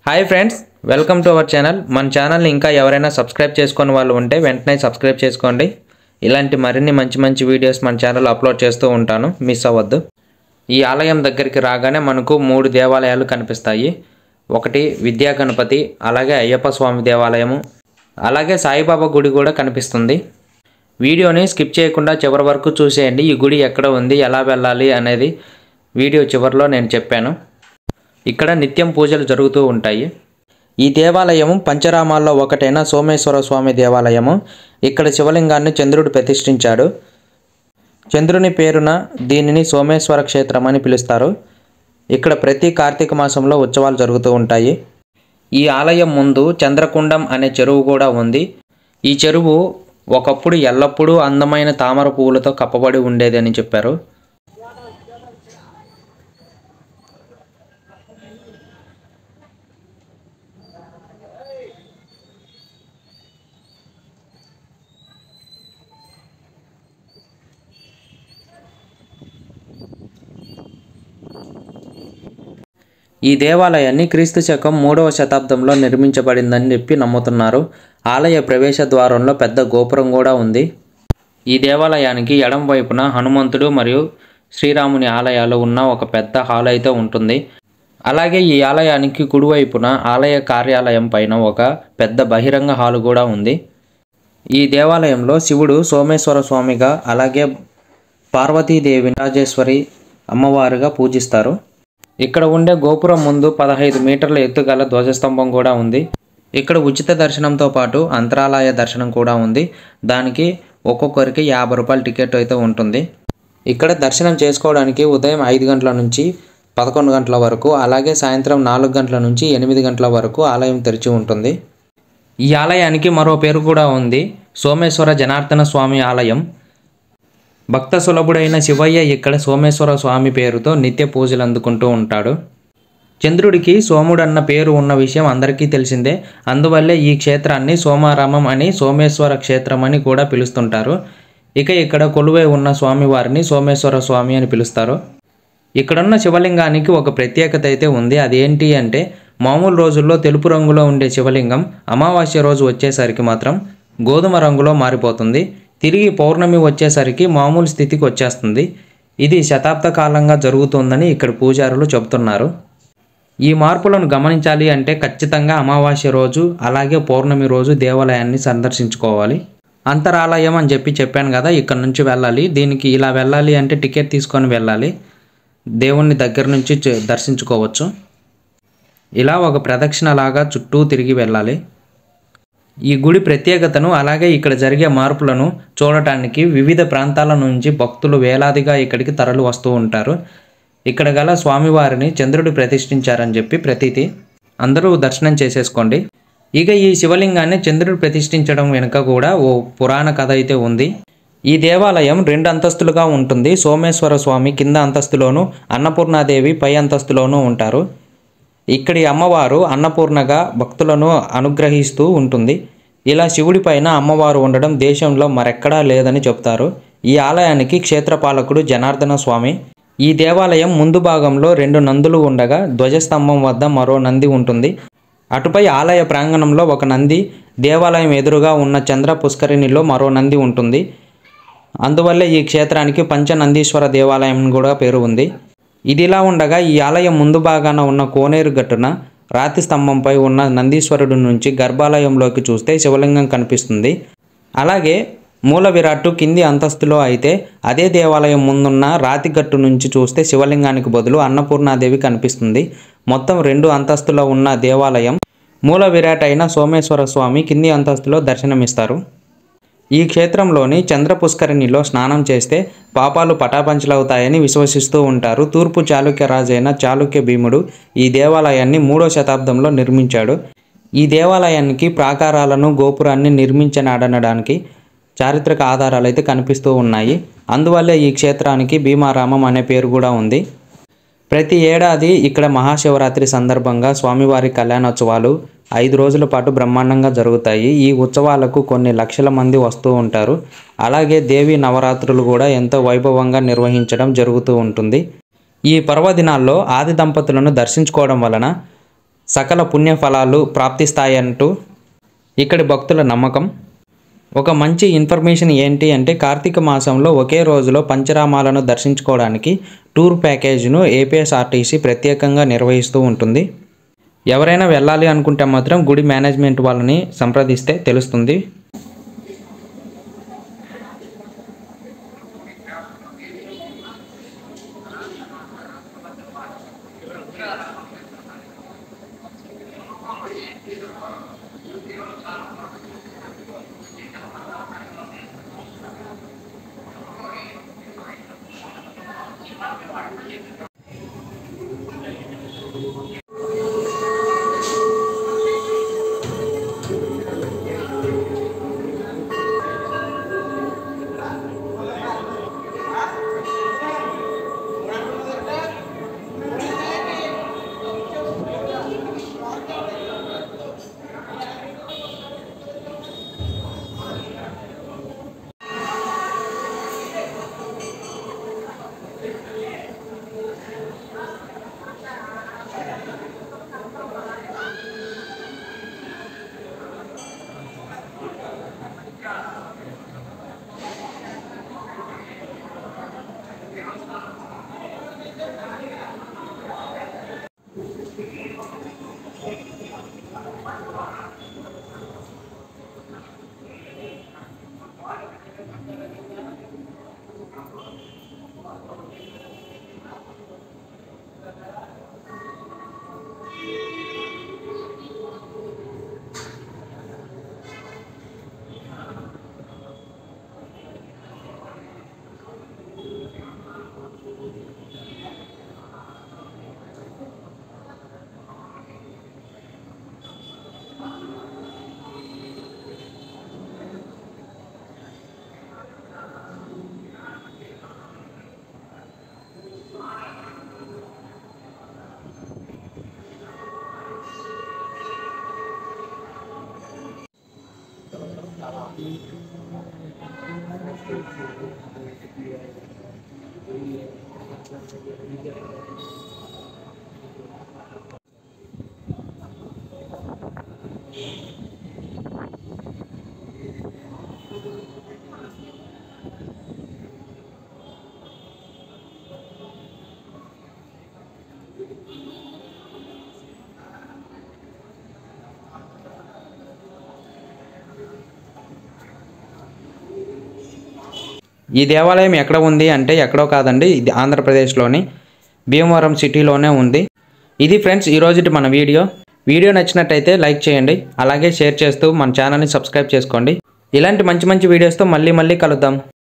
Hi friends, welcome to our channel. మన ఛానల్ని ఇంకా ఎవరైనా సబ్స్క్రైబ్ చేసుకుని వాళ్ళు ఉంటే వెంటనే సబ్స్క్రైబ్ చేసుకోండి. ఇలాంటి మరిన్ని మంచి వీడియోస్ మన ఛానల్ అప్లోడ్ చేస్తూ ఉంటాను, మిస్ అవ్వద్దు. ఈ ఆలయం దగ్గరికి రాగానే మనకు 3 దేవాలయాలు కనిపిస్తాయి. ఒకటి విద్యా గణపతి, అలాగే అయ్యప్ప స్వామి దేవాలయము, అలాగే సాయిబాబా గుడి కూడా కనిపిస్తుంది. వీడియోని స్కిప్ చేయకుండా చివరి వరకు చూసేయండి. ఈ గుడి ఎక్కడ ఉంది, ఎలా వెళ్ళాలి అనేది వీడియో చివరిలో నేను చెప్పాను. ఇక్కడ నిత్యం పూజలు జరుగుతూ ఉంటాయి. ఈ దేవాలయం పంచరామాల్లో ఒకటైన సోమేశ్వర స్వామి దేవాలయము. ఇక్కడ శివలింగాన్ని చంద్రుడు ప్రతిష్ఠించాడు. చంద్రుని పేరున దీనిని సోమేశ్వర క్షేత్రం అని పిలుస్తారు. ఇక్కడ ప్రతి కార్తీక మాసంలో ఉత్సవాలు జరుగుతూ ఉంటాయి. ఈ ఆలయం ముందు చంద్రకుండం అనే చెరువు కూడా ఉంది. ఈ చెరువు ఒకప్పుడు ఎల్లప్పుడూ అందమైన తామర పువ్వులతో కప్పబడి ఉండేది అని చెప్పారు. ఈ దేవాలయాన్ని క్రీస్తు శకం 3వ శతాబ్దంలో నిర్మించబడిందని చెప్పి నమ్ముతున్నారు. ఆలయ ప్రవేశ ద్వారంలో పెద్ద గోపురం కూడా ఉంది. ఈ దేవాలయానికి ఎడం వైపున హనుమంతుడు మరియు శ్రీరాముని ఆలయాలు ఉన్న ఒక పెద్ద హాల్ అయితే ఉంటుంది. అలాగే ఈ ఆలయానికి కుడివైపున ఆలయ కార్యాలయం పైన ఒక పెద్ద బహిరంగ హాలు కూడా ఉంది. ఈ దేవాలయంలో శివుడు సోమేశ్వర స్వామిగా, అలాగే పార్వతీదేవి రాజేశ్వరి అమ్మవారుగా పూజిస్తారు. ఇక్కడ ఉండే గోపురం ముందు 15 మీటర్ల ఎత్తుగల ధ్వజస్తంభం కూడా ఉంది. ఇక్కడ ఉచిత దర్శనంతో పాటు అంతరాలయ దర్శనం కూడా ఉంది. దానికి ఒక్కొక్కరికి 50 రూపాయల టికెట్ అయితే ఉంటుంది. ఇక్కడ దర్శనం చేసుకోవడానికి ఉదయం 5 గంటల నుంచి 11 గంటల వరకు, అలాగే సాయంత్రం 4 గంటల నుంచి 8 గంటల వరకు ఆలయం తెరిచి ఉంటుంది. ఈ ఆలయానికి మరో పేరు కూడా ఉంది, సోమేశ్వర జనార్దన స్వామి ఆలయం. భక్త సులభుడైన శివయ్య ఇక్కడ సోమేశ్వర స్వామి పేరుతో నిత్య పూజలు అందుకుంటూ ఉంటాడు. చంద్రుడికి సోముడన్న పేరు ఉన్న విషయం అందరికీ తెలిసిందే. అందువల్లే ఈ క్షేత్రాన్ని సోమారామం అని, సోమేశ్వర క్షేత్రం అని కూడా పిలుస్తుంటారు. ఇక ఇక్కడ కొలువై ఉన్న స్వామివారిని సోమేశ్వర స్వామి అని పిలుస్తారు. ఇక్కడున్న శివలింగానికి ఒక ప్రత్యేకత అయితే ఉంది. అదేంటి అంటే, మామూలు రోజుల్లో తెలుపు రంగులో ఉండే శివలింగం అమావాస్య రోజు వచ్చేసరికి మాత్రం గోధుమ రంగులో మారిపోతుంది. తిరిగి పౌర్ణమి వచ్చేసరికి మామూలు స్థితికి వచ్చేస్తుంది. ఇది శతాబ్ద కాలంగా జరుగుతుందని ఇక్కడ పూజారులు చెబుతున్నారు. ఈ మార్పులను గమనించాలి అంటే ఖచ్చితంగా అమావాస్య రోజు, అలాగే పౌర్ణమి రోజు దేవాలయాన్ని సందర్శించుకోవాలి. అంతరాలయం అని చెప్పాను కదా, ఇక్కడ నుంచి వెళ్ళాలి. దీనికి ఇలా వెళ్ళాలి అంటే టికెట్ తీసుకొని వెళ్ళాలి. దేవుణ్ణి దగ్గర నుంచి దర్శించుకోవచ్చు. ఇలా ఒక ప్రదక్షిణ లాగా చుట్టూ తిరిగి వెళ్ళాలి. ఈ గుడి ప్రత్యేకతను, అలాగే ఇక్కడ జరిగే మార్పులను చూడటానికి వివిధ ప్రాంతాల నుంచి భక్తులు వేలాదిగా ఇక్కడికి తరలి వస్తూ ఉంటారు. ఇక్కడ గల స్వామివారిని చంద్రుడు ప్రతిష్ఠించారని చెప్పి ప్రతీతి. అందరూ దర్శనం చేసేసుకోండి. ఇక ఈ శివలింగాన్ని చంద్రుడు ప్రతిష్ఠించడం వెనుక కూడా ఓ పురాణ కథ అయితే ఉంది. ఈ దేవాలయం 2 అంతస్తులుగా ఉంటుంది. సోమేశ్వర స్వామి కింద అంతస్తులోను, అన్నపూర్ణాదేవి పై అంతస్తులోనూ ఉంటారు. ఇక్కడి అమ్మవారు అన్నపూర్ణగా భక్తులను అనుగ్రహిస్తూ ఉంటుంది. ఇలా శివుడి పైన అమ్మవారు ఉండడం దేశంలో మరెక్కడా లేదని చెప్తారు. ఈ ఆలయానికి క్షేత్రపాలకుడు జనార్దన స్వామి. ఈ దేవాలయం ముందు భాగంలో 2 నందులు ఉండగా ధ్వజస్తంభం వద్ద మరో నంది ఉంటుంది. అటుపై ఆలయ ప్రాంగణంలో ఒక నంది, దేవాలయం ఎదురుగా ఉన్న చంద్ర పుష్కరిణిలో మరో నంది ఉంటుంది. అందువల్లే ఈ క్షేత్రానికి పంచనందీశ్వర దేవాలయం కూడా పేరు ఉంది. ఇదిలా ఉండగా ఈ ఆలయం ముందు భాగాన ఉన్న కోనేరు గట్టున రాతి స్తంభంపై ఉన్న నందీశ్వరుడు నుంచి గర్భాలయంలోకి చూస్తే శివలింగం కనిపిస్తుంది. అలాగే మూల విరాట్టు కింది అంతస్తులో అయితే, అదే దేవాలయం ముందున్న రాతి గట్టు నుంచి చూస్తే శివలింగానికి బదులు అన్నపూర్ణాదేవి కనిపిస్తుంది. మొత్తం 2 అంతస్తులో ఉన్న దేవాలయం మూల విరాట్ అయిన సోమేశ్వర స్వామి కింది అంతస్తులో దర్శనమిస్తారు. ఈ క్షేత్రంలోని చంద్ర పుష్కరిణిలో స్నానం చేస్తే పాపాలు పటాపంచలవుతాయని విశ్వసిస్తూ ఉంటారు. తూర్పు చాళుక్య రాజైన చాళుక్య భీముడు ఈ దేవాలయాన్ని 3వ శతాబ్దంలో నిర్మించాడు. ఈ దేవాలయానికి ప్రాకారాలను, గోపురాన్ని నిర్మించనాడనడానికి చారిత్రక ఆధారాలు అయితే కనిపిస్తూ ఉన్నాయి. అందువల్లే ఈ క్షేత్రానికి భీమారామం అనే పేరు కూడా ఉంది. ప్రతి ఏడాది ఇక్కడ మహాశివరాత్రి సందర్భంగా స్వామివారి కళ్యాణోత్సవాలు 5 రోజుల పాటు బ్రహ్మాండంగా జరుగుతాయి. ఈ ఉత్సవాలకు కొన్ని లక్షల మంది వస్తూ ఉంటారు. అలాగే దేవి నవరాత్రులు కూడా ఎంతో వైభవంగా నిర్వహించడం జరుగుతూ ఉంటుంది. ఈ పర్వదినాల్లో ఆది దంపతులను దర్శించుకోవడం వలన సకల పుణ్యఫలాలు ప్రాప్తిస్తాయంటూ ఇక్కడి భక్తుల నమ్మకం. ఒక మంచి ఇన్ఫర్మేషన్ ఏంటి అంటే కార్తీక మాసంలో ఒకే రోజులో పంచరామాలను దర్శించుకోవడానికి టూర్ ప్యాకేజీను ఏపీఎస్ఆర్టీసీ ప్రత్యేకంగా నిర్వహిస్తూ ఉంటుంది. ఎవరైనా వెళ్ళాలి అనుకుంటే మాత్రం గుడి మేనేజ్మెంట్ వాళ్ళని సంప్రదిస్తే తెలుస్తుంది. ఈ దేవాలయం ఎక్కడ ఉంది అంటే ఎక్కడో కాదండి, ఇది ఆంధ్రప్రదేశ్లోని భీమవరం సిటీలోనే ఉంది. ఇది ఫ్రెండ్స్ ఈరోజుటి మన వీడియో నచ్చినట్టయితే లైక్ చేయండి, అలాగే షేర్ చేస్తూ మన ఛానల్ని సబ్స్క్రైబ్ చేసుకోండి. ఇలాంటి మంచి వీడియోస్తో మళ్ళీ కలుద్దాం.